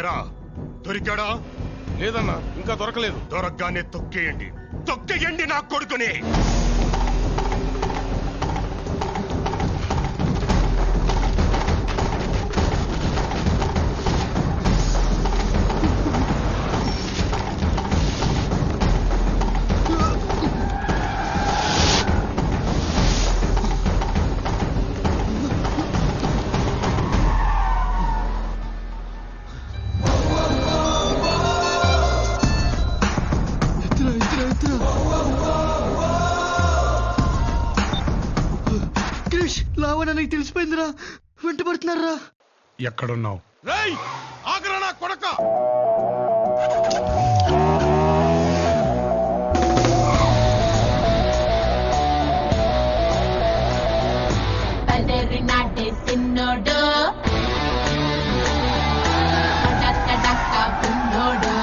ఎరా దొరికాడా? లేదన్నా, ఇంకా దొరకలేదు. దొరకగానే తొక్కేయండి నా కొడుకుని. లావణ్య తెలిసిపోయిందిరా, వెంట పడుతున్నారా? ఎక్కడున్నావు? రేయ్ ఆగ్రా నా కొడక! నాటే సిన్నోడు పున్నోడు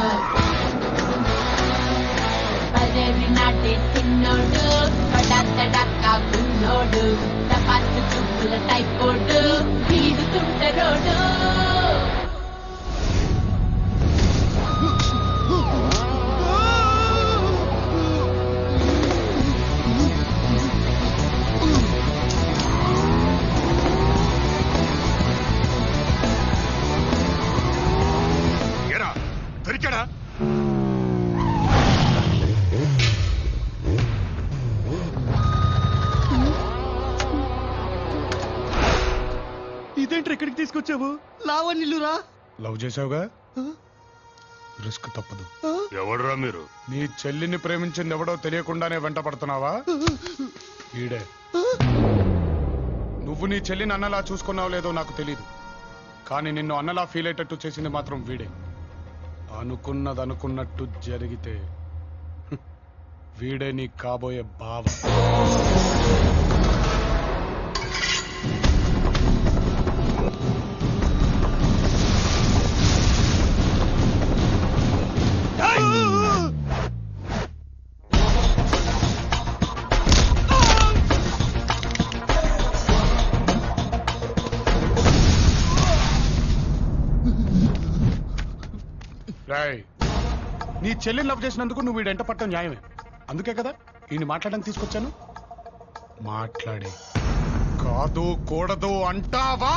పదేరి నాటే సిన్నోడు పున్నోడు తపాసు చుప్పుల టైపోడు వీడుతుంటరోడు. ఎరా దొరికాడా? ఇదేంటి ఇక్కడికి తీసుకొచ్చావు? లావణ్యులురా. లవ్ చేసావుగా, రిస్క్ తప్పదు. ఎవడరా మీరు? నీ చెల్లిని ప్రేమించింది ఎవడో తెలియకుండానే వెంట పడుతున్నావా? ఈడే. నువ్వు నీ చెల్లిని అన్నలా చూసుకున్నావు లేదో నాకు తెలీదు, కానీ నిన్ను అన్నలా ఫీల్ అయ్యేటట్టు చేసింది మాత్రం వీడే. అనుకున్నది అనుకున్నట్టు జరిగితే వీడే నీ కాబోయే బావ. నీ చెల్లిని లవ్ చేసినందుకు నువ్వు వీడంట పట్టడం న్యాయమే. అందుకే కదా ఈయన మాట్లాడడానికి తీసుకొచ్చాను. మాట్లాడి కాదు కూడదు అంటావా?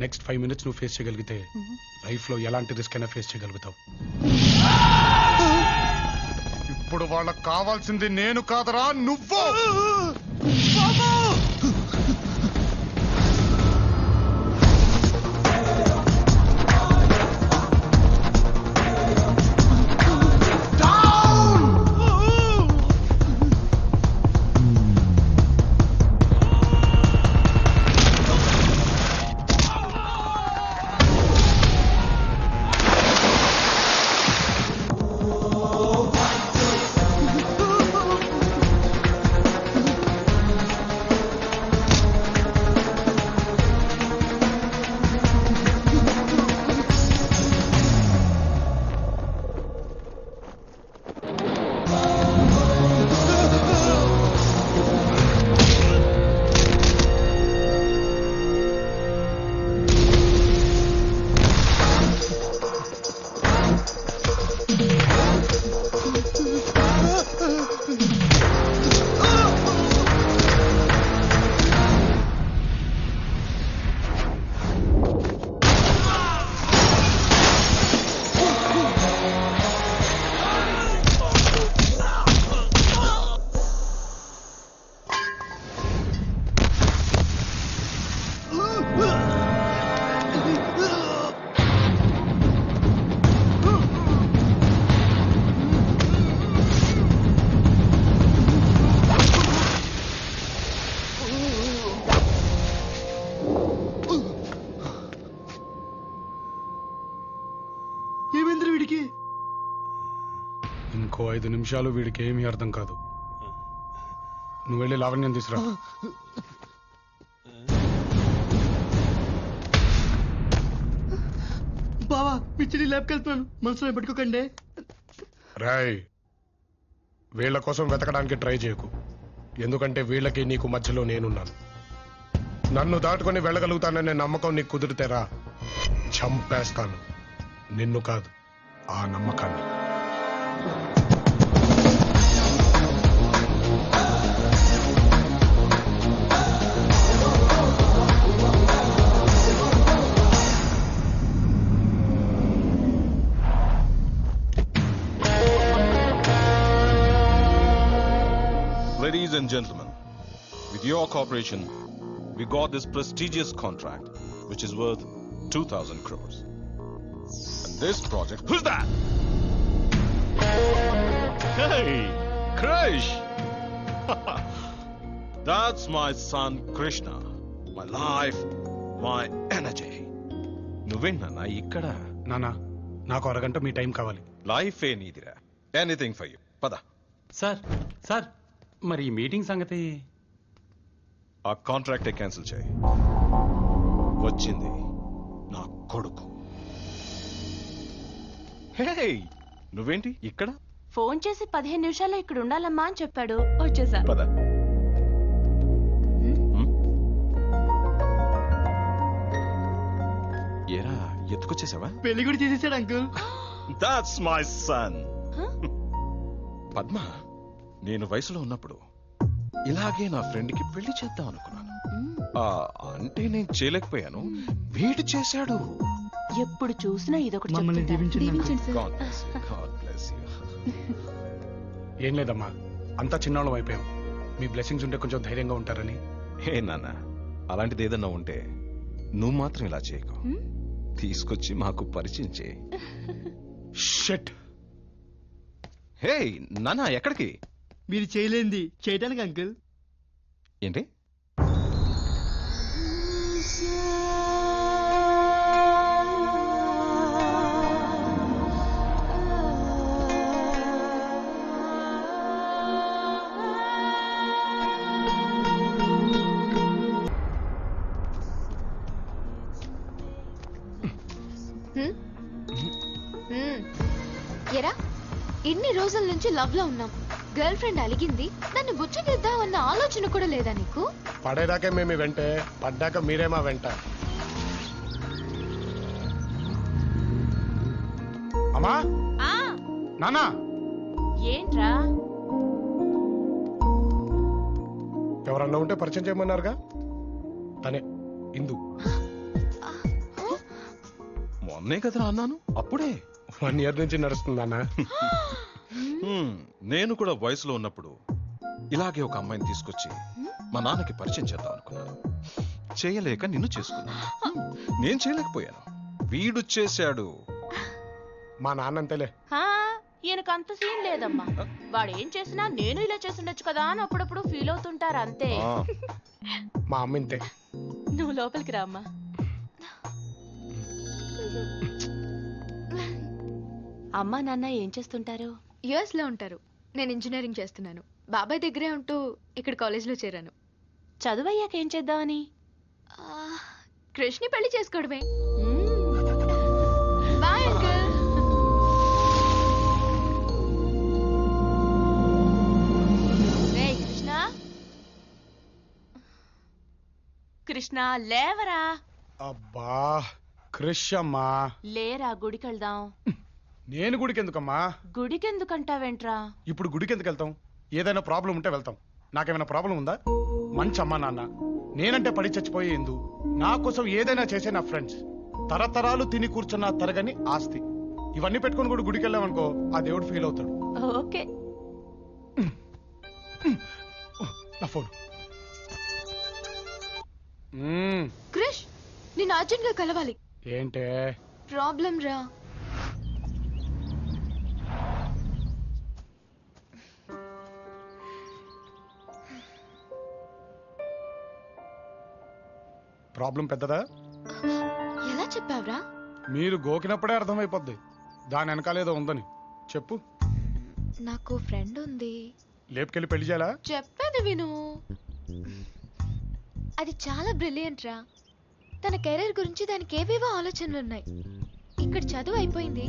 నెక్స్ట్ 5 minutes నువ్వు ఫేస్ చేయగలిగితే లైఫ్ లో ఎలాంటి రిస్క్ అయినా ఫేస్ చేయగలుగుతావు. ఇప్పుడు వాళ్ళకి కావాల్సింది నేను కాదరా, నువ్వు. ఇంకో 5 నిమిషాలు వీడికి ఏమీ అర్థం కాదు. నువ్వు వెళ్ళి లావణ్యం తీసురా. బావా పిచ్చిని ల్యాబ్కి వెళ్తున్నాను, మనసులో పెట్టుకోకండి. రాయ్, వీళ్ళ కోసం వెతకడానికి ట్రై చేయకు. ఎందుకంటే వీళ్ళకి నీకు మధ్యలో నేనున్నాను. నన్ను దాటుకొని వెళ్ళగలుగుతాననే నమ్మకం నీకు కుదిరితేరా, చంపేస్తాను. నిన్ను కాదు, ఆ నమ్మకాన్ని. Ladies and gentlemen, with your cooperation, we got this prestigious contract, which is worth 2,000 crores. And this project... Who's that? Hey, Krish! That's my son Krishna. My life, my energy. నువ్వేనా ఇక్కడ? నానా, నాకు అరగంట మీ టైం కావాలి. Life ఏ నీదిరా. Anything for you. పద. సార్ మరి ఈ మీటింగ్ సంగతి? ఆ కాంట్రాక్టే క్యాన్సిల్ చేయి. వచ్చింది నా కొడుకు. హే, నువ్వేంటి ఇక్కడ? ఫోన్ చేసి 15 నిమిషాల్లో ఇక్కడ ఉండాలమ్మా అని చెప్పాడు, వచ్చేసా. పద. ఏరా, ఎత్తుకొచ్చేసావా? పెళ్లి కూడా చేసేసాడు uncle. That's my son. Padma, నేను వయసులో ఉన్నప్పుడు ఇలాగే నా ఫ్రెండ్ కి పెళ్లి చేద్దాం అనుకున్నాను. అంటే నేను చేయలేకపోయాను, వీడు చేశాడు. ఎప్పుడు చూసినా ఇదొకటి మమ్మల్ని చెప్తుంటారు. దీవించండి uncle. God bless you, God bless you. ఏం లేదమ్మా, అంతా చిన్నోళ్ళం అయిపోయాం. మీ బ్లెస్సింగ్స్ ఉంటే కొంచెం ధైర్యంగా ఉంటారని. హే నాన్న, అలాంటిది ఏదన్నా ఉంటే నువ్వు మాత్రం ఇలా చేయకు. తీసుకొచ్చి మాకు పరిచయం చేయి. షిట్. హే నాన్న, ఎక్కడికి? మీరు చేయలేంది చేయటానికి అంకుల్. ఏంటి? ఎరా, ఇన్ని రోజుల నుంచి లవ్ లో ఉన్నాం. గర్ల్ ఫ్రెండ్ అలిగింది, నన్ను బుచ్చగిద్దామన్న ఆలోచన కూడా లేదా నీకు? పడేదాకే మేము వెంటే, పడ్డాక మీరేమా వెంట. అమ్మా, ఆ, నానా, ఏంట్రా? ఎవరన్నా ఉంటే పరిచయం చేయమన్నారుగా, తనే ఇందు. మొన్నే కదరా అన్నాను, అప్పుడే. 1 year నుంచి నడుస్తుందన్నా. నేను కూడా వయసులో ఉన్నప్పుడు ఇలాగే ఒక అమ్మాయిని తీసుకొచ్చి మా నాన్నకి పరిచయం చేద్దాం అనుకున్నాను. చేయలేక నిన్ను చేసుకున్నాను. నేను చేయలేకపోయాను, వీడు చేశాడు. మా నాన్న అంతేలే. ఈయనకు అంత సీన్ లేదమ్మా. వాడు ఏం చేసినా నేను ఇలా చేసుండొచ్చు కదా అని అప్పుడప్పుడు ఫీల్ అవుతుంటారు అంతే. ఆ, మా అమ్మ ఇంతే. నువ్వు లోపలికి రామ్మా. అమ్మా నాన్న ఏం చేస్తుంటారు? యుఎస్ లో ఉంటారు. నేను ఇంజనీరింగ్ చేస్తున్నాను. బాబాయ్ దగ్గరే ఉంటూ ఇక్కడ కాలేజ్ లో చేరాను. చదువయ్యాక ఏం చేద్దామని? కృష్ణి పెళ్లి చేసుకోవడమే. మ్మ్. Bye uncle. రేయ్ కృష్ణ, కృష్ణ లేవరా. అబ్బా క్రిష్ అమ్మా. లేరా, గుడికి వెళ్దాం. నేను గుడికి ఎందుకమ్మా? గుడికెందుకంటావేంట్రా? ఇప్పుడు గుడికి ఎందుకు వెళ్తాం? ఏదైనా ప్రాబ్లం ఉంటే వెళ్తాం. నాకేమైనా ప్రాబ్లం ఉందా? మంచి అమ్మా నాన్న, నేనంటే పడి చచ్చిపోయే ఎందు, నా కోసం ఏదైనా చేసే నా ఫ్రెండ్స్, తరతరాలు తిని కూర్చున్న తరగని ఆస్తి, ఇవన్నీ పెట్టుకుని కూడా గుడికి వెళ్ళామనుకో, ఆ దేవుడు ఫీల్ అవుతాడు. ఓకే. నా ఫోన్. క్రిష్, నేను అర్జెంట్ గా కలవాలి. ఏంటే ప్రాబ్లం రా. ప్రాబ్లం పెద్దదా? ఎలా చెప్పావురా? మీరు గోకినప్పుడే అర్థమైపోద్ది దాని వెనకాలేదో ఉందని. చెప్పు. నాకు ఫ్రెండ్ ఉంది. లేపుకెళ్ళి పెళ్లి చేయాలా? చెప్పేది విను. అది చాలా బ్రిలియంట్ రా. తన కెరీర్ గురించి దానికి ఏవేవో ఆలోచనలు ఉన్నాయి. ఇక్కడ చదువు అయిపోయింది,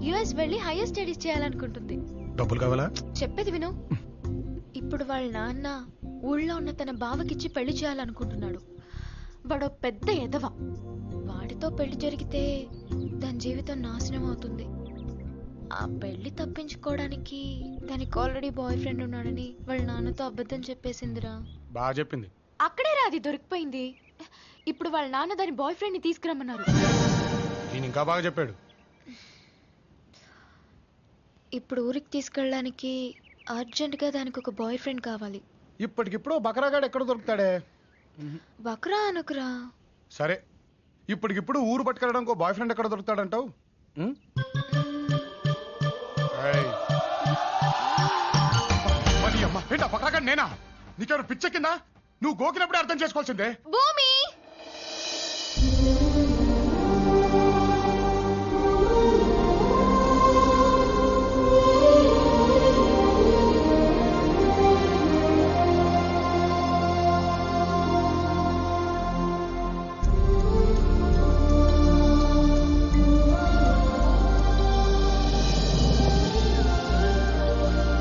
యుఎస్ వెళ్ళి హైయర్ స్టడీస్ చేయాలనుకుంటుంది. డబ్బులు కావాలా? చెప్పేది విను. ఇప్పుడు వాళ్ళ నాన్న ఊళ్ళో ఉన్న తన బావకిచ్చి పెళ్లి చేయాలనుకుంటున్నాడు. వాడో పెద్ద ఎదవ. వాడితో పెళ్లి జరిగితే దాని జీవితం నాశనం అవుతుంది. ఆ పెళ్లి తప్పించుకోవడానికి దానికి ఆల్రెడీ బాయ్ ఫ్రెండ్ ఉన్నాడని వాళ్ళ నాన్నతో అబద్ధం చెప్పేసిందిరా. బాగా చెప్పింది. అక్కడే రా అది దొరికిపోయింది. ఇప్పుడు వాళ్ళ నాన్న దాని బాయ్ ఫ్రెండ్ ని తీసుకురమ్మన్నారు. నేను ఇంకా బాగా చెప్పాడు. ఇప్పుడు ఊరికి తీసుకెళ్ళడానికి అర్జెంట్ గా దానికి ఒక బాయ్ ఫ్రెండ్ కావాలి. ఇప్పటికిప్పుడు బకరాగాడు ఎక్కడ దొరుకుతాడే? బక్రా అనుకురా. సరే, ఇప్పటికిప్పుడు ఊరు పట్టుకెళ్ళడానికి ఒక బాయ్ ఫ్రెండ్ ఎక్కడ దొరుకుతాడంటావు? ఉం? ఏయ్. మరి అమ్మ, ఏంటా బకరాగాడు నేనా? నీకెవరు పిచ్చెక్కిందా? నువ్వు గోకినప్పుడే అర్థం చేసుకోవాల్సిందే. భూమి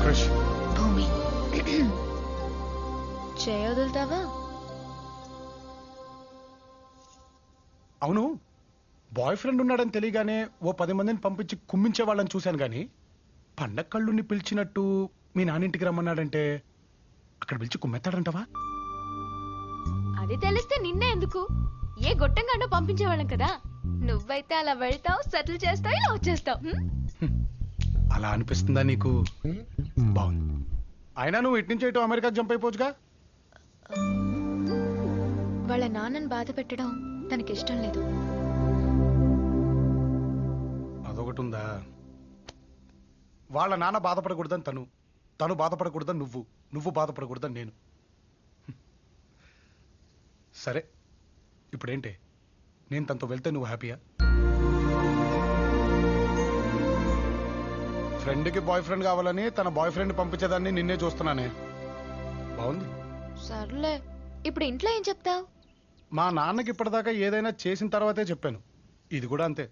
క్రిష్, భూమి చేయొదులుతావా? అవును, బాయ్ ఫ్రెండ్ ఉన్నాడని తెలియగానే ఓ 10 మందిని పంపించి కుమ్మించే వాళ్ళని చూశాను గాని పండగ కళ్ళుని పిలిచినట్టు మీ నాన్నింటికి రమ్మన్నాడంటే అక్కడ పిలిచి కుమ్మెత్తాడంటావా? అది తెలిస్తే నిన్నే ఎందుకు, ఏ గొట్టంగానో పంపించేవాళ్ళం కదా. నువ్వైతే అలా వెళ్తావు, సెటిల్ చేస్తావు, ఇలా వచ్చేస్తావు. అలా అనిపిస్తుందా నీకు? బాగుంది. అయినా నువ్వు ఇటు నుంచి ఇటు అమెరికాకి జంప్ అయిపోవచ్చుగా. వాళ్ళ నాన్నని బాధ పెట్టడం తనకి ఇష్టం లేదు. అదొకటి ఉందా? వాళ్ళ నాన్న బాధపడకూడదని తను బాధపడకూడదని నువ్వు బాధపడకూడదని నేను. సరే, ఇప్పుడేంటి? నేను తనతో వెళ్తే నువ్వు హ్యాపీయా? ఫ్రెండ్కి బాయ్ ఫ్రెండ్ కావాలని తన బాయ్ ఫ్రెండ్ పంపించేదాన్ని నిన్నే చూస్తున్నానే. బాగుంది. సర్లే, ఇప్పుడు ఇంట్లో ఏం చెప్తావు? మా నాన్నకి ఇప్పటిదాకా ఏదైనా చేసిన తర్వాతే చెప్పాను. ఇది కూడా అంతే.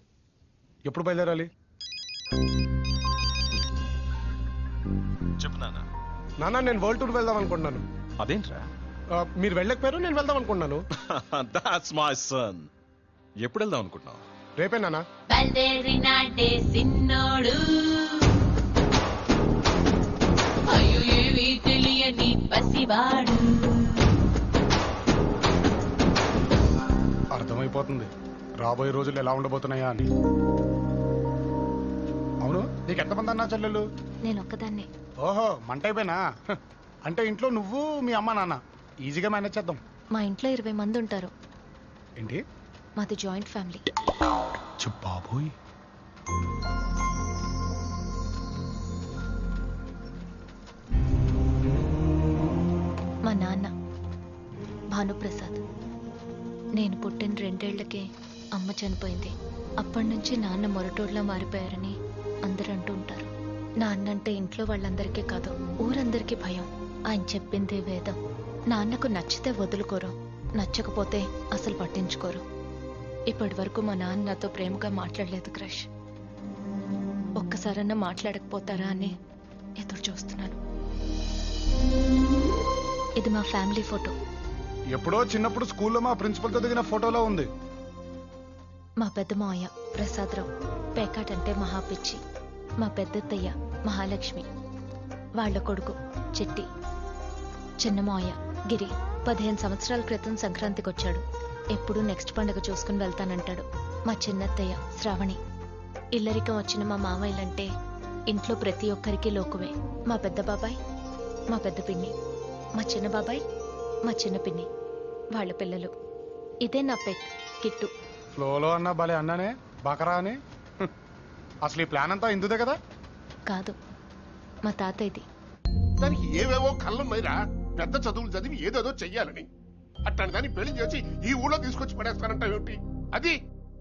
ఎప్పుడు బయలుదేరాలి? చెప్పు నాన్న. నాన్న, నేను వరల్డ్ టూర్ వెళ్దాం అనుకుంటున్నాను. అదేంట్రా? మీరు వెళ్ళకపోయారు, నేను వెళ్దాం అనుకుంటున్నాను. That's my son. ఎప్పుడు వెళ్దాం అనుకుంటున్నావు? రేపే నాన్న. బయలుదేరినాడే సిన్నోడు, అయ్యో ఏమీ తెలియని పసివాడు. అర్థమైపోతుంది రాబోయే రోజులు ఎలా ఉండబోతున్నాయా అని. అవును, నీకు ఎంతమంది అన్నా చెల్లెలు? నేను ఒక్కదాన్నే. ఓహో, మంట అయిపోయినా? అంటే ఇంట్లో నువ్వు, మీ అమ్మ, నాన్న ఈజీగా మేనేజ్ చేద్దాం. మా ఇంట్లో 20 మంది ఉంటారు. ఏంటి? మాది జాయింట్ ఫ్యామిలీ. బాబోయ్. మా నాన్న భానుప్రసాద్. నేను పుట్టిన 2 ఏళ్లకే అమ్మ చనిపోయింది. అప్పటి నుంచి నాన్న మొరటోడ్లా మారిపోయారని అందరూ అంటూ ఉంటారు. నాన్న అంటే ఇంట్లో వాళ్ళందరికీ కాదు, ఊరందరికీ భయం. ఆయన చెప్పిందే వేదం. నాన్నకు నచ్చితే వదులుకోరు, నచ్చకపోతే అసలు పట్టించుకోరు. ఇప్పటి వరకు మా నాన్న నాతో ప్రేమగా మాట్లాడలేదు క్రష్. ఒక్కసారన్నా మాట్లాడకపోతారా అని ఎదురు చూస్తున్నాను. ఇది మా ఫ్యామిలీ ఫోటో. ఎప్పుడో చిన్నప్పుడు స్కూల్లో మా ప్రిన్సిపల్తో దిగిన ఫోటోలో ఉంది. మా పెద్ద మావయ్య ప్రసాదరావు పేకాట్ అంటే మహాపిచ్చి. మా పెద్దత్తయ్య మహాలక్ష్మి, వాళ్ళ కొడుకు చిట్టి. చిన్న మావయ్య గిరి 15 సంవత్సరాల క్రితం సంక్రాంతికి వచ్చాడు. ఎప్పుడు నెక్స్ట్ పండుగ చూసుకుని వెళ్తానంటాడు. మా చిన్నత్తయ్య శ్రావణి. ఇల్లరికం వచ్చిన మా మామయ్యలంటే ఇంట్లో ప్రతి ఒక్కరికి లోకువే. మా పెద్ద బాబాయ్, మా పెద్ద పిన్ని, మా చిన్న బాబాయ్, మా చిన్న పిన్ని, వాళ్ళ పిల్లలు. ఇదే నా పెట్ కిట్టు. ఫ్లోలో అన్నా భలే అన్నానే, బకరా అని. అసలు ఈ ప్లాన్ అంతా ఇందుదే కదా? కాదు, మా తాతయ్యది. దానికి ఏవేవో కళ్ళున్నాయిరా, పెద్ద చదువులు చదివి ఏదేదో చెయ్యాలని. అట్లాంటి దాన్ని పెళ్లి చేసి ఈ ఊళ్ళో తీసుకొచ్చి పడేస్తానంటావేమిటి? అది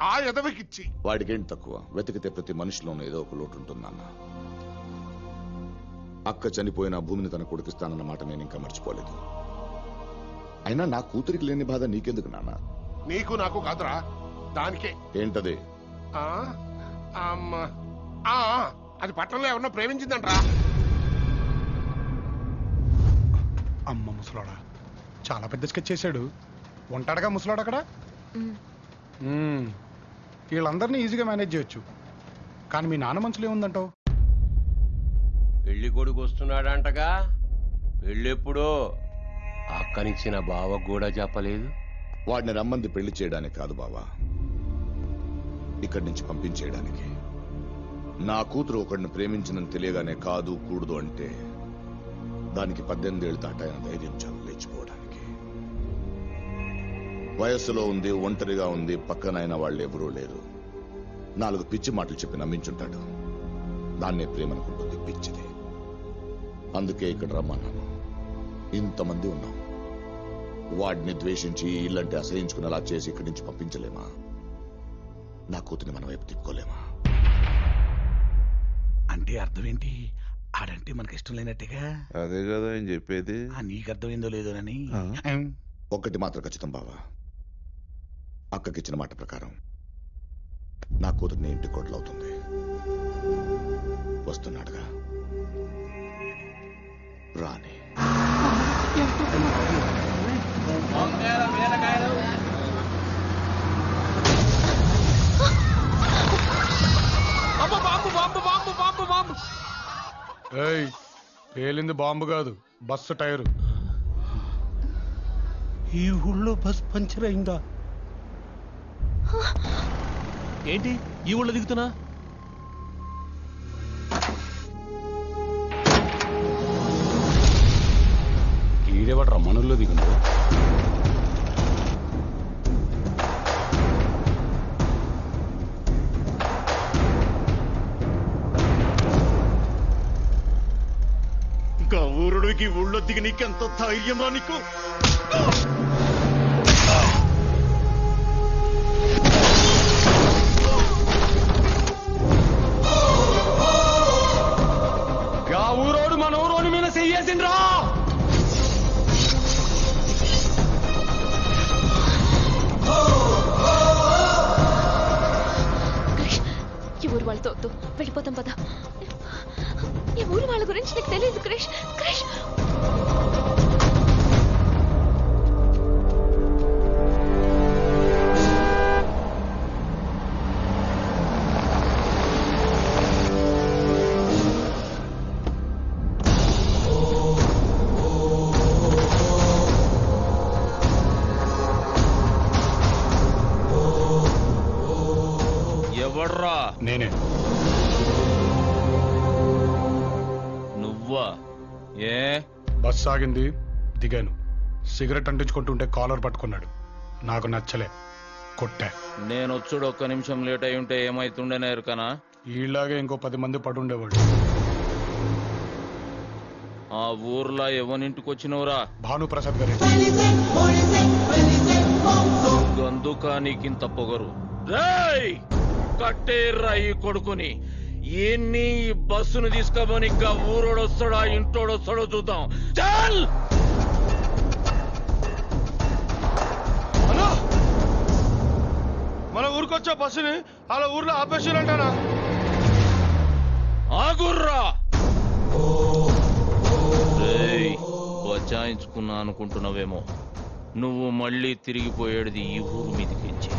ఆ ఎదవకిచ్చి. వాడికేంటి తక్కువ? వెతికితే ప్రతి మనిషిలోనూ ఏదో ఒక లోటు ఉంటుందన్న. అక్క చనిపోయిన భూమిని తన కొడుకిస్తానన్న మాట నేను ఇంకా మర్చిపోలేదు. అయినా నా కూతురికి లేని బాధ నీకెందుకు నాన్న? నీకు నాకు కాదురా, దానికే. ఏంటది? ఆ, అమ్మ, ఆ, అది పట్టణంలో ఎవరన్నా ప్రేమించిందంట్రా. అమ్మ ముసలాడా, చాలా పెద్ద స్కెచ్ చేశాడు. ఉంటాడుగా ముసలాడు అక్కడ. వీళ్ళందరినీ ఈజీగా మేనేజ్ చేయొచ్చు. కానీ మీ నాన్న మనసులో ఏముందంటావు? పెళ్లి కొడుకు వస్తున్నాడంటగా, పెళ్ళెప్పుడో అక్కనిచ్చిన బావకు కూడా చెప్పలేదు. వాడిని రమ్మంది పెళ్లి చేయడానికి కాదు బావా, ఇక్కడి నుంచి పంపించేయడానికి. నా కూతురు ఒకడిని ప్రేమించిందని తెలియగానే కాదు కూడదు అంటే దానికి 18 ఏళ్ళు దాటాయన ధైర్యం చాలు లేచిపోవడానికి. వయస్సులో ఉంది, ఒంటరిగా ఉంది, పక్కనైన వాళ్ళు ఎవరూ లేరు. 4 పిచ్చి మాటలు చెప్పి నమ్మించుంటాడు. దాన్నే ప్రేమనుకుంటుంది, పిచ్చిది. అందుకే ఇక్కడ రమ్మన్నాను. ఇంతమంది ఉన్నాం, వాడిని ద్వేషించి ఇల్లంటే అసహించుకునేలా చేసి ఇక్కడి నుంచి పంపించలేమా? నా కూతురిని మన వైపు తిప్పుకోలేమా? అంటే అర్థం ఏంటి? ఆడంటే మనకి ఇష్టం లేనట్టుగా. అదే కదా ఆయన చెప్పేది. నీకు అర్థమైందో లేదోనని. ఒక్కటి మాత్రం ఖచ్చితం బావా, అక్కకిచ్చిన మాట ప్రకారం నా కూతురిని ఇంటి కోడలవుతుంది. వస్తున్నాడుగా, రాని. ఏయ్, పేలింది బాంబు కాదు, బస్సు టైరు. ఈ ఊళ్ళో బస్ పంచర్ అయిందా ఏంటి? ఈ ఊళ్ళో దిగుతున్నా? ఈడేవాడు మనూర్లో దిగుందో. ఊరుడికి ఊళ్ళో దిగి నీకెంత ధైర్యం రా నీకు? ఊరోడు మన ఊరోని మీద చెయ్యేసిండ్రా. ఈ ఊరు వాళ్ళతో వద్దు, వెళ్ళిపోతాం పద. ఈ ఊరు వాళ్ళ గురించి నీకు తెలియదు క్రిష్. క్రిష్, ఎవడ్రా? నేనే. నువ్వా? ఏ? బస్ ఆగింది, దిగాను. సిగరెట్ అంటించుకుంటుంటే కాలర్ పట్టుకున్నాడు. నాకు నచ్చలే, కొట్టా. నేను వచ్చుడు 1 నిమిషం లేట్ అయి ఉంటే ఏమైతుండేనా ఎరుకనా? ఈలాగే ఇంకో 10 మంది పడుండేవాడు. ఆ ఊర్లో ఎవరింటికి వచ్చినవురా? భానుప్రసాద్ గారి. గందుకా నీకింత పొగరు? రేయ్, కట్టేర్రా ఈ కొడుకుని. ఎన్ని బస్సును తీసుకోబోని ఊరోడొస్తాడా ఇంటోడొస్తాడో చూద్దాం. చల్! మన ఊరికొచ్చా బస్సుని అలా ఊర్లో ఆపేసారంటానా? ఆగుర్రా! బచాయించుకున్నా అనుకుంటున్నావేమో. నువ్వు మళ్ళీ తిరిగిపోయేది ఈ ఊరు మీదకించి.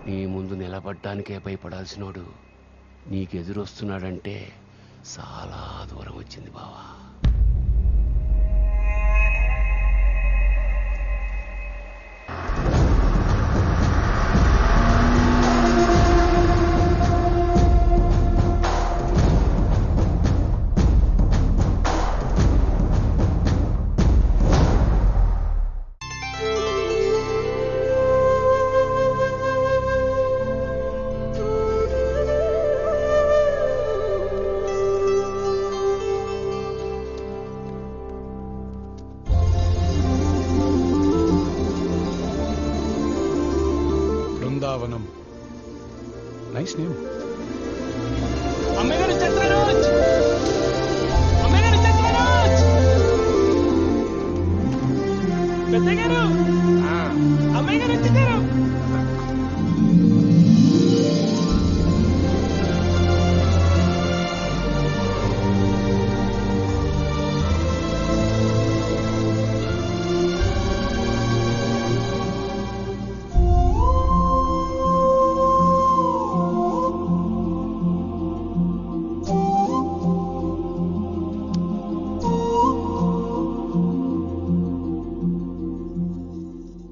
నీ ముందు నిలబడ్డానికే భయపడాల్సినోడు నీకెదురొస్తున్నాడంటే చాలా దూరం వచ్చింది బావా. బృందావనం. Nice name. అమ్మాయి గారు చంద్రరాజ్, అమ్మాయి గారు చంద్రరాజ్, పెద్ద గారు, అమ్మాయి గారు వచ్చేసారు.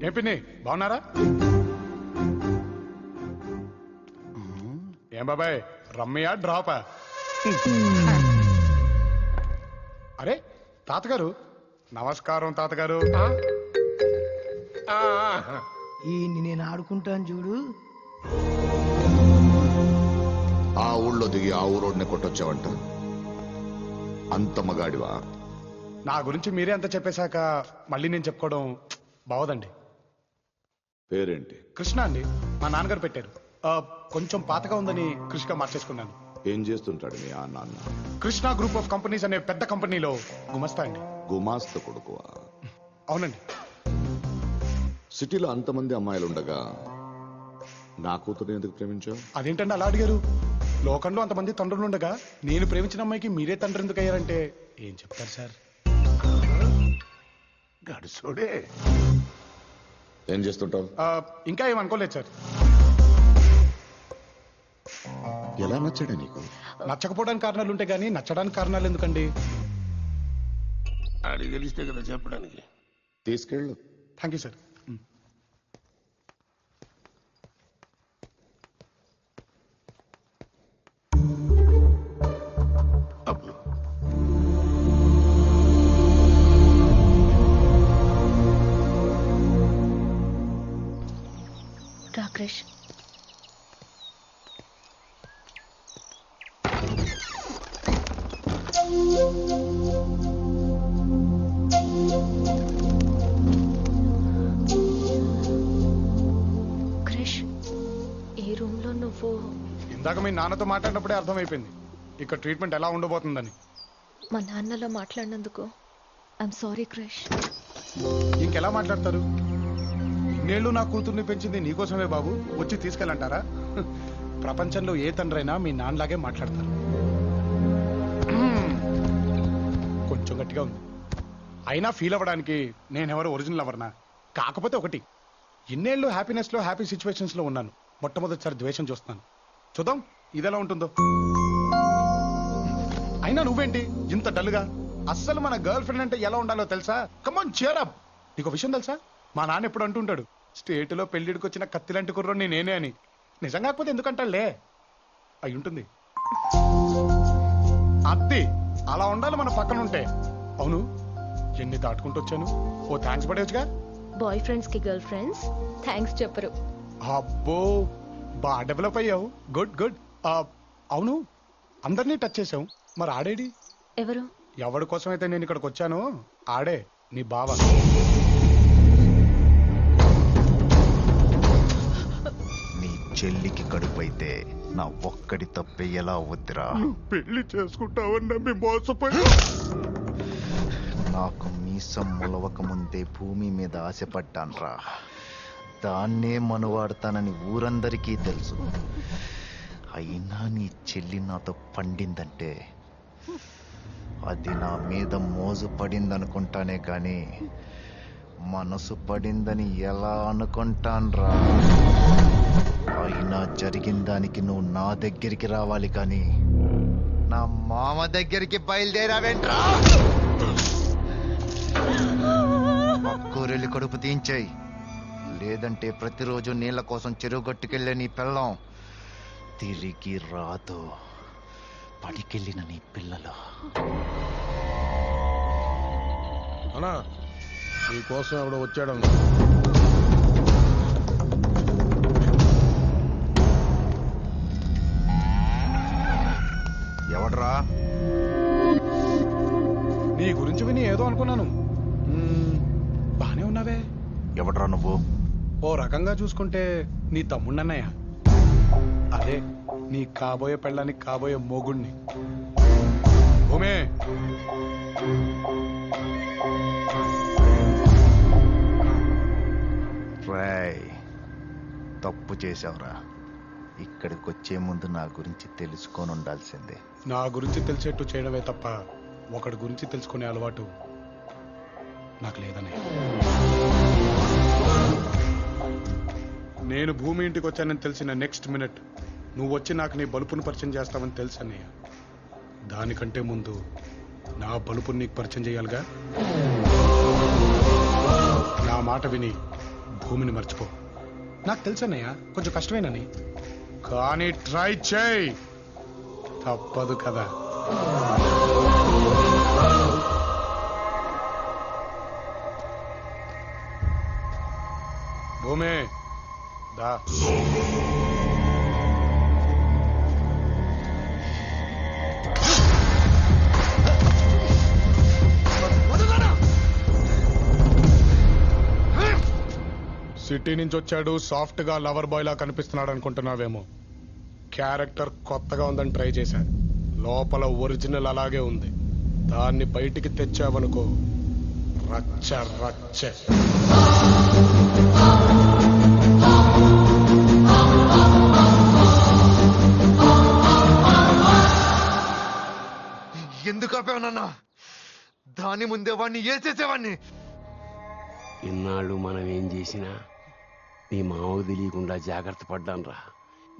ఏ పిన్ని బాగున్నారా? ఏం బాబాయ్ రమ్మయ్యా డ్రాపా? అరే తాతగారు నమస్కారం. తాతగారు ఈ నేను ఆడుకుంటాను చూడు. ఆ ఊళ్ళో దిగి ఆ ఊరోడిని కొట్టొచ్చావంట. అంత మగాడివా? నా గురించి మీరే అంత చెప్పేశాక మళ్ళీ నేను చెప్పుకోవడం బావదండి. పేరేంటి? కృష్ణ అండి, మా నాన్నగారు పెట్టారు. కొంచెం పాతగా ఉందని కృష్ణగా మార్చేసుకున్నాను. ఏం చేస్తుంటాడు మీ ఆ నాన్న? కృష్ణ గ్రూప్ ఆఫ్ కంపెనీస్ అనే పెద్ద కంపెనీలో గుమస్తా అండి. గుమాస్త కొడుకువా? అవునండి. సిటీలో అంతమంది అమ్మాయిలుండగా నా కూతురు ఎందుకు ప్రేమించావు? అదేంటండి అలా అడిగారు? లోకంలో అంతమంది తండ్రులు ఉండగా నేను ప్రేమించిన అమ్మాయికి మీరే తండ్రి ఎందుకు అయ్యారంటే ఏం చెప్తారు సార్? గడుసోడే. ఏం చేస్తుంటావు? ఇంకా ఏమనుకోలేదు సార్. ఎలా నచ్చాడా నీకు? నచ్చకపోవడానికి కారణాలు ఉంటాయి కానీ నచ్చడానికి కారణాలు ఎందుకండి? అది తెలిస్తే కదా చెప్పడానికి. తీసుకెళ్ళు. Thank you sir. Rakrish, Krish ఈ రూమ్ లో నువ్వు ఇందాక మీ నాన్నతో మాట్లాడినప్పుడే అర్థమైపోయింది ఇక్కడ ట్రీట్మెంట్ ఎలా ఉండబోతుందని. మా నాన్నలో మాట్లాడినందుకు ఐఎమ్ సారీ క్రిష్. ఇంకెలా మాట్లాడతారు? ఇన్నేళ్ళు నా కూతుర్ని పెంచింది నీకోసమే బాబు, వచ్చి తీసుకెళ్ళంటారా? ప్రపంచంలో ఏ తండ్రైనా మీ నాన్నలాగే మాట్లాడతారు. కొంచెం గట్టిగా ఉంది. అయినా ఫీల్ అవ్వడానికి నేనెవరు ఒరిజినల్ అవర్నా? కాకపోతే ఒకటి, ఇన్నేళ్ళు హ్యాపీనెస్ లో హ్యాపీ సిచ్యువేషన్స్ లో ఉన్నాను. మొట్టమొదటిసారి ద్వేషం చూస్తున్నాను. చూద్దాం ఇదెలా ఉంటుందో. అయినా నువ్వేంటి ఇంత డల్గా? అస్సలు మన గర్ల్ ఫ్రెండ్ అంటే ఎలా ఉండాలో తెలుసా? కమాన్ చియర్ అప్. నీకు విషయం తెలుసా? మా నాన్న ఎప్పుడు అంటుంటాడు, స్టేట్లో పెళ్లిడికి వచ్చిన కత్తిలాంటి కుర్రోని నేనే అని. నిజం కాకపోతే ఎందుకంటాలే, అయి ఉంటుంది. అత్తి అలా ఉండాలి మన పక్కన ఉంటే. అవును, ఎన్ని దాటుకుంటూ వచ్చాను. ఓ థ్యాంక్స్ పడేచ్చుగా. బాయ్ ఫ్రెండ్స్ కి గర్ల్ ఫ్రెండ్స్ థ్యాంక్స్ చెప్పరు. అబ్బో బాగా డెవలప్ అయ్యావు. Good good. అవును, అందరినీ టచ్ చేసావు. మరి ఆడేడి? ఎవరు? ఎవడి కోసం అయితే నేను ఇక్కడికి వచ్చాను ఆడే, నీ బావ. నీ చెల్లికి కడుపైతే నా ఒక్కడి తప్పే ఎలా వద్దురా? పెళ్లి చేసుకుంటావని నమ్మి మోసపోయి నాకు మీసం మొలవక ముందే భూమి మీద ఆశపడ్డాన్రా. దాన్నే మనువాడతానని ఊరందరికీ తెలుసు. అయినా నీ చెల్లి నాతో పండిందంటే అది నా మీద మోజు పడిందనుకుంటానే కానీ మనసు పడిందని ఎలా అనుకుంటాన్రా? అయినా జరిగిన దానికి నువ్వు నా దగ్గరికి రావాలి కానీ నా మామ దగ్గరికి బయలుదేరావేంట్రా? పక్కూరెళ్ళి కడుపు తీయించాయి, లేదంటే ప్రతిరోజు నీళ్ల కోసం చెరువు గట్టుకెళ్ళే నీ పిల్లం తిరిగి రాదు. పడికెళ్ళిన నీ పిల్లలు. అన్నా నీకోసం ఎవడో వచ్చాడు. ఎవడ్రా? నీ గురించి విని ఏదో అనుకున్నాను. బానే ఉన్నావే. ఎవడ్రా నువ్వు? ఓ రకంగా చూసుకుంటే నీ తమ్ముడన్నయ్య. అదే నీ కాబోయే పెళ్ళానికి కాబోయే మొగుణ్ణి. భూమే, రాయ్ తప్పు చేసావురా. ఇక్కడికి వచ్చే ముందు నా గురించి తెలుసుకొని ఉండాల్సిందే. నా గురించి తెలిసేట్టు చేయడమే తప్ప ఒకడి గురించి తెలుసుకునే అలవాటు నాకు లేదనే. నేను భూమి ఇంటికి వచ్చానని తెలిసిన నెక్స్ట్ మినిట్ నువ్వు వచ్చి నాకు నీ బలుపుని పరిచయం చేస్తావని తెలుసు అన్నయ్య. దానికంటే ముందు నా బలుపుని నీకు పరిచయం చేయాలిగా. నా మాట విని భూమిని మర్చిపో. నాకు తెలుసు అన్నయ్య, కొంచెం కష్టమేనని, కానీ ట్రై చేయి, తప్పదు కదా. భూమే దా. సిటీ నుంచి వచ్చాడు, సాఫ్ట్ గా లవర్ బాయ్ లా కనిపిస్తున్నాడు అనుకుంటున్నావేమో. క్యారెక్టర్ కొత్తగా ఉందని ట్రై చేశాను. లోపల ఒరిజినల్ అలాగే ఉంది. దాన్ని బయటికి తెచ్చావనుకో రచ్చ రచ్చ. ఎందుకు ఆపావనన్నా? దాని ముందే వాడిని వేసేసేవాడిని. ఇన్నాళ్ళు మనం ఏం చేసినా నీ మామకు తెలియకుండా జాగ్రత్త పడ్డాను రా.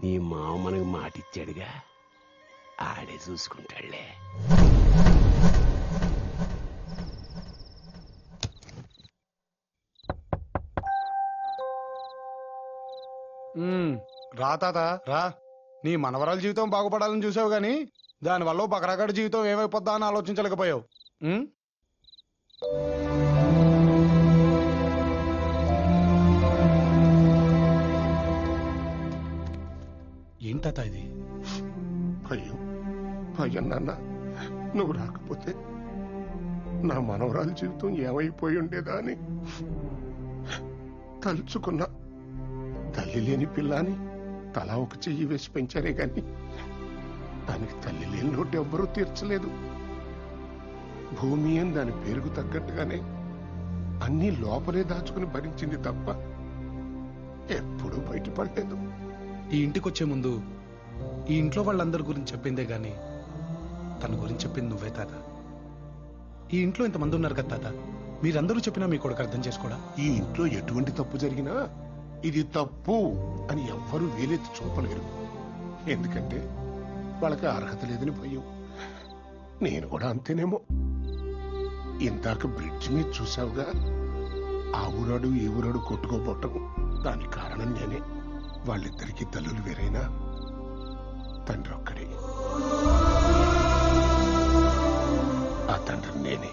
నీ మామ మనకు మాటిచ్చాడుగా, ఆడే చూసుకుంటాడులే. రా తాత రా. నీ మనవరాల జీవితం బాగుపడాలని చూసావు గాని దానివల్ల బకరాగడి జీవితం ఏమైపోద్దా అని ఆలోచించలేకపోయావు. ఏం తాత ఇది? అయ్యో అయ్యో నాన్న, నువ్వు రాకపోతే నా మనవరాలి జీవితం ఏమైపోయి ఉండేదా అని తలుచుకున్నా. తల్లి లేని పిల్లని తలా ఒక చెయ్యి వేసి పెంచారే గాని దానికి తల్లి లేని లోటు ఎవ్వరూ తీర్చలేదు. భూమి అని దాని పేరుకు తగ్గట్టుగానే అన్నీ లోపలే దాచుకుని భరించింది తప్ప ఎప్పుడూ బయటపడలేదు. ఈ ఇంటికి వచ్చే ముందు ఈ ఇంట్లో వాళ్ళందరి గురించి చెప్పిందే గాని తన గురించి చెప్పింది నువ్వే తాత. ఈ ఇంట్లో ఇంతమంది ఉన్నారు కదా తాత, మీరందరూ చెప్పినా మీ కొడుకు అర్థం చేసుకోడా? ఈ ఇంట్లో ఎటువంటి తప్పు జరిగినా ఇది తప్పు అని ఎవ్వరూ వేలెత్తి చూపలేరు. ఎందుకంటే వాళ్ళకి అర్హత లేదని భయం. నేను కూడా అంతేనేమో. ఇందాక బ్రిడ్జ్ మీద చూసావుగా, ఆ ఊరాడు ఈ ఊరాడు కొట్టుకోబోవటం దానికి కారణం నేనే. వాళ్ళిద్దరికీ తల్లులు వేరైనా తండ్రి ఒక్కడే. ఆ తండ్రి నేనే.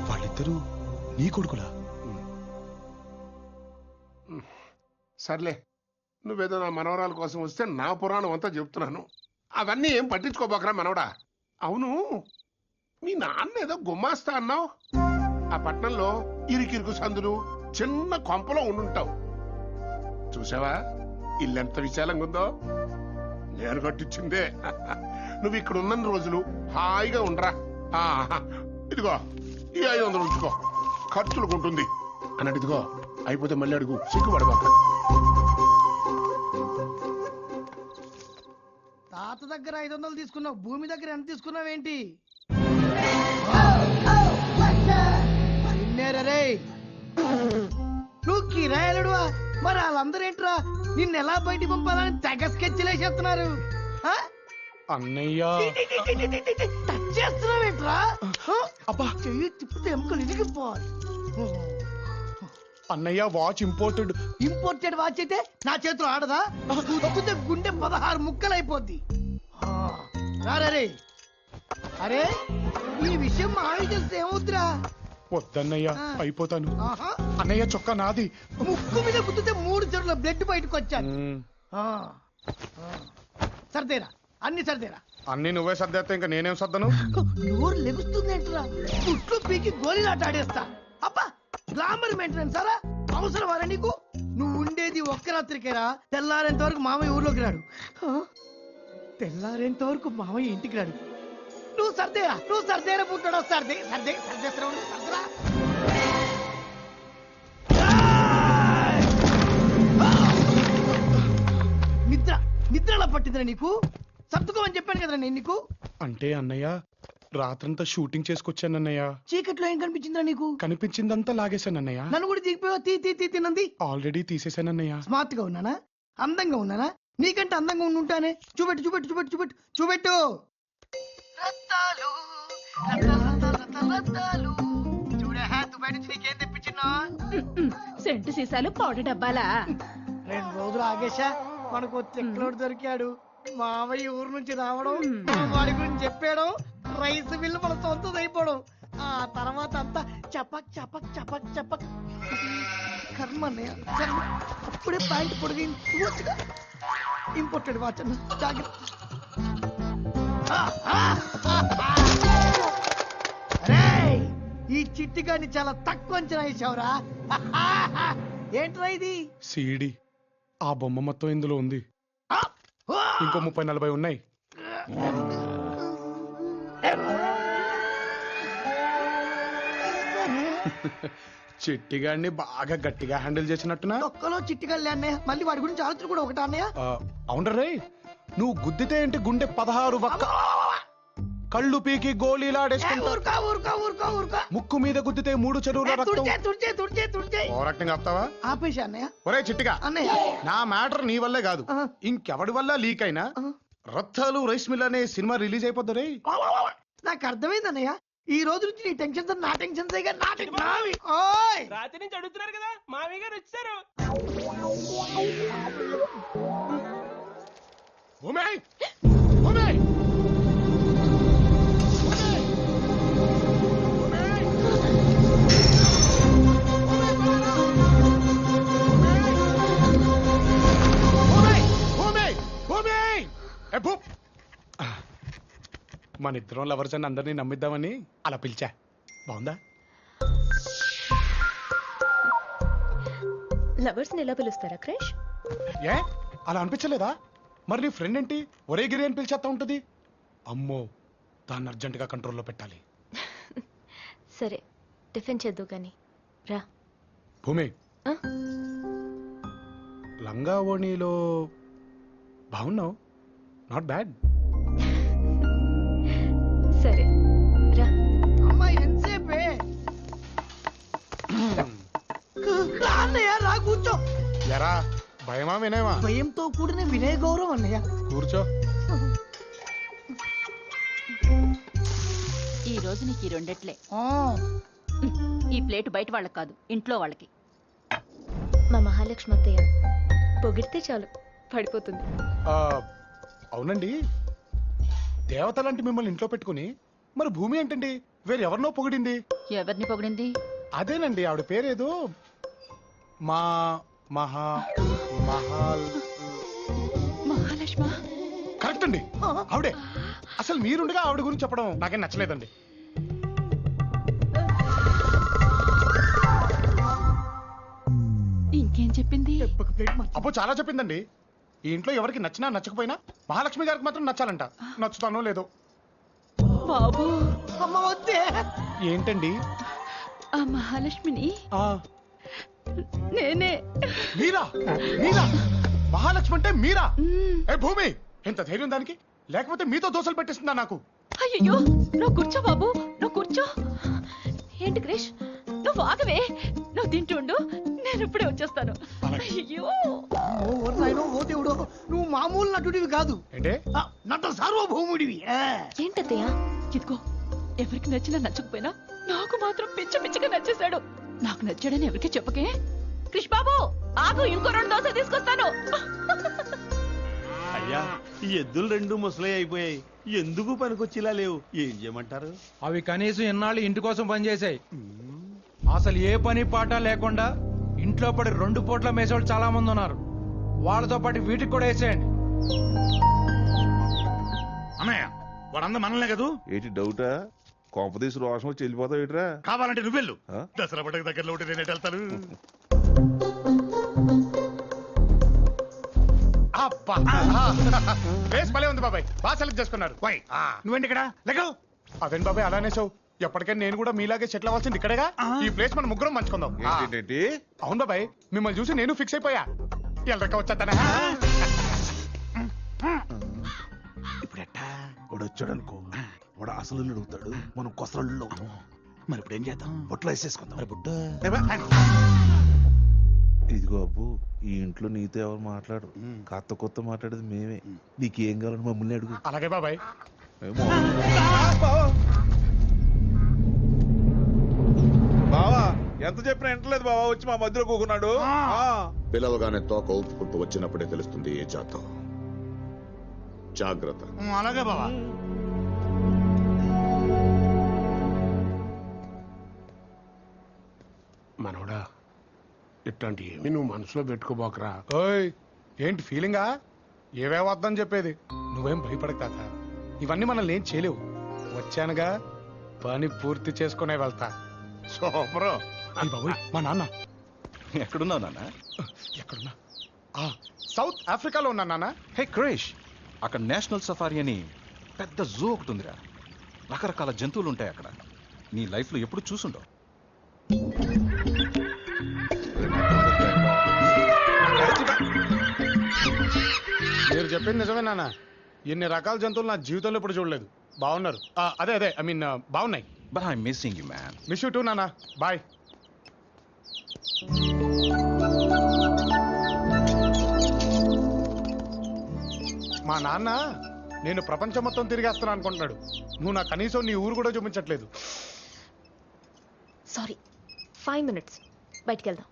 వాళ్ళిద్దరూ నీ కొడుకులా? సర్లే, నువ్వేదో నా మనవరాల కోసం వస్తే నా పురాణం అంతా చెప్తున్నాను. అవన్నీ ఏం పట్టించుకోబోకరా మనవడా. అవును, మీ నాన్న ఏదో గుమ్మాస్తా అన్నావు. ఆ పట్నంలో ఇరుకిరుకు సందులు చిన్న కొంపలో ఉండుంటావు. చూసావా ఇల్లెంత విశాలంగా ఉందో? నేను కట్టించిందే. నువ్వు ఇక్కడ ఉన్న రోజులు హాయిగా ఉండరా. ఇదిగో ఈ 500 ఉంచుకో, ఖర్చులకు ఉంటుంది అన్నట్టు. ఇదిగో అయిపోతే మళ్ళీ అడుగు, సిగ్గుపడబాక. తాత దగ్గర 500 తీసుకున్నావు, భూమి దగ్గర ఎంత తీసుకున్నావేంటి? రే నువ్వు కిరాయలుడువా? మరి వాళ్ళందరూ ఏంట్రా నిన్ను ఎలా బయటికి పంపాలని తెగ స్కెచ్లేసేస్తున్నారు. అన్నయ్య టచ్ చేస్తున్నావేంట్రా? అబ్బా చెయ్యి తిప్పితే ఎముకలు ఇరిగిపోవాలి. అన్నయ్య వాచ్ ఇంపోర్టెడ్ వాచ్ అయితే నా చేతిలో ఆడదా? గుద్దుతే గుండె 16 ముక్కలు అయిపోద్ది. రే అరే ఈ విషయం మా ఆవిడ తెలిస్తే ఏమవుతురా? వద్దన్నయ్య, అయిపోతాను. అన్నయ్య చొక్కా నాది. ముక్కు మీద గుద్దుతే 3 చెరువుల బ్లడ్ బయటకు వచ్చాను. సర్దేరా, అన్ని సర్దేరా. అన్ని నువ్వే సర్దేస్తే ఇంకా నేనేం సర్దను? నోరు లెగుస్తుందేంట్రా? గుట్లు పీకి గోళీలాట ఆడేస్తా. అబ్బా గ్లామర్ మెయింటెనెన్స్ సారా అవసరమారా నీకు? నువ్వు ఉండేది ఒక్క రాత్రికేరా. తెల్లారేంత వరకు మామయ్య ఊర్లోకి రాడు. తెల్లారేంత వరకు మామయ్య ఇంటికి రాడు. నువ్వు సర్దేరా పుట్టాడు. సర్దేసరా. నిద్రలా పట్టిందిరా నీకు? సర్దుకోమని చెప్పాను కదరా నేను నీకు. అంటే అన్నయ్య రాత్రంతా షూటింగ్ చేసుకొచ్చానన్నయ్య. చీకట్లో ఏం కనిపించిందిరా నీకు? కనిపించిందంతా లాగేశానన్నయ్య. నన్ను కూడా దిగిపోయావు. తీ తినంది. ఆల్రెడీ తీసేశానన్నయ్య. స్మార్ట్ గా ఉన్నానా? అందంగా ఉన్నానా? నీకంటే అందంగా ఉండుంటానే. చూపెట్టు. సెంటు సీసాలు పౌడర్ డబ్బాలా? 2 రోజులు ఆగేశా. మనకు చెక్లోడు దొరికాడు. మావయ్య ఊరు నుంచి రావడం, వాడి గురించి చెప్పాడు, రైస్ బిల్లు మన సొంతం అయిపోవడం. ఆ తర్వాత అంతా చపక్. కర్మ అన్నయ్య కర్మ. అప్పుడే ప్యాంట్ పొడిగింది. ఇంపోర్టెడ్ వాచ్ అన్న జాగ్రత్త. ఈ చిట్టిగాని చాలా తక్కువ అంచనా వేసావురా. ఏంట్రా ఇది? సీడీ. ఆ బొమ్మ మొత్తం ఇందులో ఉంది. ఇంకో 30-40 ఉన్నాయి. చిట్టిగాడిని బాగా గట్టిగా హ్యాండిల్ చేసినట్టునా? ఒక్కలో చిట్టిగాళ్ళే అన్నయ్య. మళ్ళీ వాడి గురించి ఆలోచన కూడా ఒకటా అన్నయ్య? అవునరే, నువ్వు గుద్దితే ఏంటి గుండె 16 వక్క, కళ్ళు పీకి గోళీలాడేసుకుంటా, ముక్కు మీద గుద్దితే 3 చెరువుల రక్తం. ఆపేశా అన్నయ్య. ఒరే చిట్టిగా అన్నయ్య, నా మ్యాటర్ నీ వల్లే కాదు, ఇంకెవడి వల్ల లీక్ అయినా రత్తాలు రైస్ మిల్ అనే సినిమా రిలీజ్ అయిపోద్దు రే. నాకు అర్థమైంది అన్నయ్య. ఈ రోజు నుంచి నీ టెన్షన్స్ నా టెన్షన్స్ రాత్రి నుంచి అడుగుతున్నారు కదా, మావి గారు వచ్చారు. మన ఇద్దరం లవర్స్ అని అందరినీ నమ్మిద్దామని అలా పిలిచా. బాగుందా? లవర్స్ ని ఎలా పిలుస్తారా క్రష్? ఏ అలా అనిపించలేదా? మరి నీ ఫ్రెండ్ ఏంటి ఒరే గిరి అని పిలిచేస్తా ఉంటది? అమ్మో, దాన్ని అర్జెంటుగా కంట్రోల్లో పెట్టాలి. సరే, టిఫిన్ చేద్దు కానీ రా. భూమి, లంగా ఓణీలో బాగున్నావు, నాట్ బ్యాడ్. సరే రా. అమ్మాయి ఎంతసేపే? అన్నయ్య రా కూర్చో. ఎరా భయమా వినయమా? భయంతో కూడిన వినయ గౌరవం అన్నయ్య. కూర్చో. ఈ రోజు నీకు 2 రెండెట్లే. ఈ ప్లేట్ బయట వాళ్ళకి కాదు, ఇంట్లో వాళ్ళకి. మా మహాలక్ష్మి అత్తయ్య పొగిడితే చాలు పడిపోతుంది. అవునండి, దేవతలాంటి మిమ్మల్ని ఇంట్లో పెట్టుకుని మరి భూమి ఏంటండి వేరే ఎవరినో పొగిడింది? ఎవరిని పొగిడింది? అదేనండి, ఆవిడ పేరేదో మహాలక్ష్మి. కరెక్ట్ అండి, ఆవిడే. అసలు మీరుండగా ఆవిడ గురించి చెప్పడం నాకేం నచ్చలేదండి. ఇంకేం చెప్పింది? అబ్బో చాలా చెప్పిందండి. ఈ ఇంట్లో ఎవరికి నచ్చినా నచ్చకపోయినా మహాలక్ష్మి గారికి మాత్రం నచ్చాలంట. నచ్చుతానో లేదో. బాబు అమ్మ వద్దే. ఏంటండి? ఆ మహాలక్ష్మిని నేనే. మీరా? మహాలక్ష్మి అంటే మీరా? ఏ భూమి, ఎంత ధైర్యం దానికి? లేకపోతే మీతో దోశలు పెట్టిస్తుందా నాకు? అయ్యో, నువ్వు కూర్చో బాబు, నువ్వు కూర్చో. ఏంటి క్రిష్, నువ్వు ఆగవే. నువ్వు తింటుండు, నేను ఇప్పుడే వచ్చేస్తాను. అయ్యో ఓ దేవుడు, నువ్వు మామూలు నటుడివి కాదు, అంటే నట సార్వభౌముడివి. ఏంటత్తయ్య? ఇదిగో, ఎవరికి నచ్చినా నచ్చకపోయినా నాకు మాత్రం పిచ్చగా నచ్చేశాడు. నాకు నచ్చాడని ఎవరికి చెప్పకే. క్రిష్ బాబు ఆగు, ఇంకో 2 దోశ తీసుకొస్తాను. అయ్యా, ఈ ఎద్దులు 2 ముసలై అయిపోయాయి, ఎందుకు పనికొచ్చిలా లేవు, ఏం చేయమంటారు? అవి కనీసం ఇన్నాళ్ళు ఇంటి కోసం పనిచేసాయి. అసలు ఏ పని పాట లేకుండా ఇంట్లో పడి 2 పూట్ల మేసేవాళ్ళు చాలా మంది ఉన్నారు. వాళ్ళతో పాటు వీటికి కూడా వేసేయండి. అన్నయ్య, వాడంతా మనలే కదూ? ఏంటి డౌటా? కొంపదీసి రోషం వచ్చి వెళ్ళిపోతావు ఇట్రా కావాలంటే నువ్వెళ్ళు. దసరా పండుగ దగ్గరలో ఉంటే నేను వెళ్తాను. అబ్బా ప్లేస్ భలే ఉంది బాబాయ్, బాగా సెలెక్ట్ చేసుకున్నారు. నువ్వేంటి ఇక్కడ లెక్క? అదేంటి బాబాయ్ అలానే సావు, ఎప్పటికైనా నేను కూడా మీలాగే సెటిల్ అవ్వాల్సింది ఇక్కడేగా. ఈ ప్లేస్ మనం ముగ్గురం పంచుకుందాం. అవును బాబాయ్, మిమ్మల్ని చూసి నేను ఫిక్స్ అయిపోయా. ఎల్లరిక వచ్చేస్తానా? ఇప్పుడు ఎట్టా? వాడు వచ్చాడు అనుకో, వాడు అసలు అడుగుతాడు, మనం కొసలు అవుతాం. మరి ఇప్పుడు ఏం చేద్దాం? బొట్లో వేసేసుకుందాం. మరి బుట్ట ఇదిగో అబ్బు, ఈ ఇంట్లో నీతో ఎవరు మాట్లాడు, కొత్త మాట్లాడేది మేమే. నీకేం కావాలని మమ్మల్ని అడుగు. అలాగే బాబాయ్. బావా ఎంత చెప్పినా వింటలేదు బావా, వచ్చి మా మధ్యలో కూకున్నాడు. పిలవగానే తోక ఊపుకుంటూ వచ్చినప్పుడే తెలుస్తుంది ఏ జాతం. జాగ్రత్త. అలాగే బావా. మనోడా, ఇట్లాంటి ఏమి నువ్వు మనసులో పెట్టుకోబోకరా. ఓయ్ ఏంటి ఫీలింగా? ఏవే వద్దని చెప్పేది. నువ్వేం భయపడక తాత, ఇవన్నీ మనల్ని ఏం చేయలేవు. వచ్చానుగా, పని పూర్తి చేసుకునే వెళ్తా. సూపరు. బాబోయ్ మా నాన్న. ఎక్కడున్నావు నాన్న? ఎక్కడున్నా? సౌత్ ఆఫ్రికాలో ఉన్నా నాన్న. హే క్రిష్, అక్కడ నేషనల్ సఫారీ అని పెద్ద జూ ఒకటి ఉందిరా. రకరకాల జంతువులు ఉంటాయి అక్కడ. నీ లైఫ్ లో ఎప్పుడు చూసుండవు. మీరు చెప్పింది నిజమే నాన్న. ఎన్ని రకాల జంతువులు నా జీవితంలో ఇప్పుడు చూడలేదు. బాగున్నారు. అదే ఐ మీన్ బాగున్నాయి. But I missing you man. Miss you two నాన్న. బాయ్. మా నాన్న నేను ప్రపంచం మొత్తం తిరిగేస్తాను అనుకుంటున్నాడు. నువ్వు నా కనీసం నీ ఊరు కూడా చూపించట్లేదు. సారీ, 5 minutes బయటికి వెళ్దాం.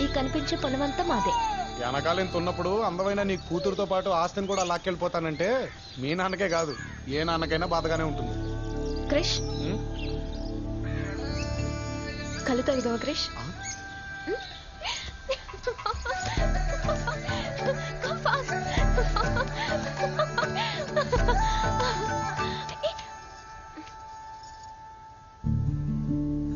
ఈ కనిపించే పొలమంతా మాదే. వెనకాల ఇంత ఉన్నప్పుడు అందమైన నీ కూతురుతో పాటు ఆస్తిని కూడా లాక్కెళ్ళిపోతానంటే మీ నాన్నకే కాదు, ఏ నాన్నకైనా బాధగానే ఉంటుంది. క్రిష్, కళ్ళు తాగుదామా క్రిష్?